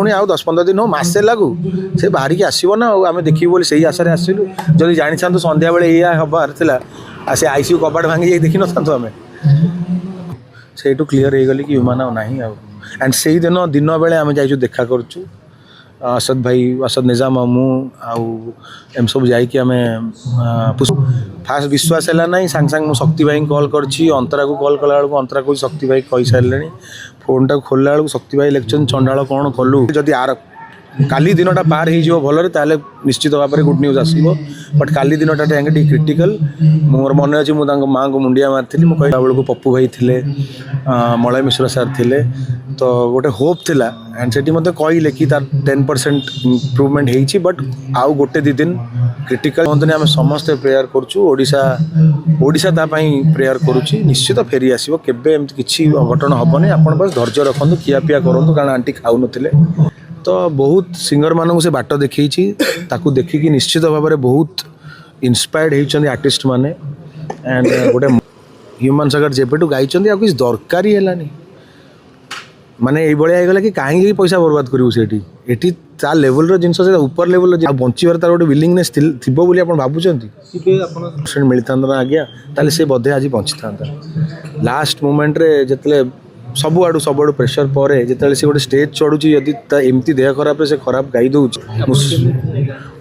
पुणी आउ 10-15 दिन हो मसे लागू से बाहर की आसो ना आम देखिए बोली से आशारे आसलु जदि जानी था संध्या बेले या हबार था से आईसीयू कबाट भांगी देखी न था आम से क्लीयर हो गली कि ह्यूमान ना एंड से दिन दिन बेले आम जा देखा करूँ असद भाई असद निजाम मु आम सब जामें फास्ट विश्वास है ना सांग सांग शक्ति भाई कॉल करची अंतरा को कॉल कला बेलू अंतरा को शक्ति भाई कही सारे फोन टाक खोलला बेलू शक्ति भाई लेक्चर चंडाल कौन कलु जदि आर काली दिनटा पार हो भल निश्चित भाव में गुड न्यूज आसो बट काली दिनटा क्रिटिकल मोर मन अच्छे मुझे माँ को मुंडिया मारी मुझे कहला बेलू पप्पू भाई थे मलय मिश्र सार थे तो गोटे होप थिला एंड से मत कहले कि तार 10% इम्प्रूवमेंट होती बट आउ गोटे 2 दिन क्रिटिकल कहते आम समस्ते प्रेयर करूँ प्रेयर करुच्ची निश्चित फेरी आसो केवे एमती किसी अघटन हेनी आप बस धैर्य रखु खियापिया करूँ कारण आंटी खाऊ नुले तो बहुत सिंगर मानू से बाट देखी ताकू देखिकी निश्चित भाव में बहुत इन्स्पायर्ड होती आर्टिस्ट मैंने एंड गोटे ह्यूमन सागर जेबेटू गाई किसी दरकार ही है माने ये कि कहीं पैसा बर्बाद करूँ से ता लेवल जिनस ऊपर लेवल बचार तार गोटे विलिंगनेस थी बोली आप भावुं मिलता ना आज्ञा ताले से बोधे आज बची था लास्ट मोमेंट रे जिते सबुआड़ू प्रेशर पर जिते से गोटे स्टेज चढ़ुची यदि एमती देह खराब से खराब गाई दौर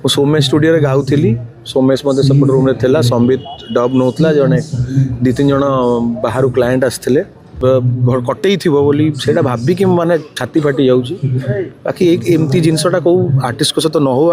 सोमेश स्टूडियो रे गाऊली सोमेश मत सेपट रूम थे संबित डब नौला जड़े 2-3 जन बाहर क्लाएंट आसते कटे बोली से भाविकी माने छाती फाटी जाऊँगी बाकी एमती जिनसटा कौ आर्टिस्ट सहित न हो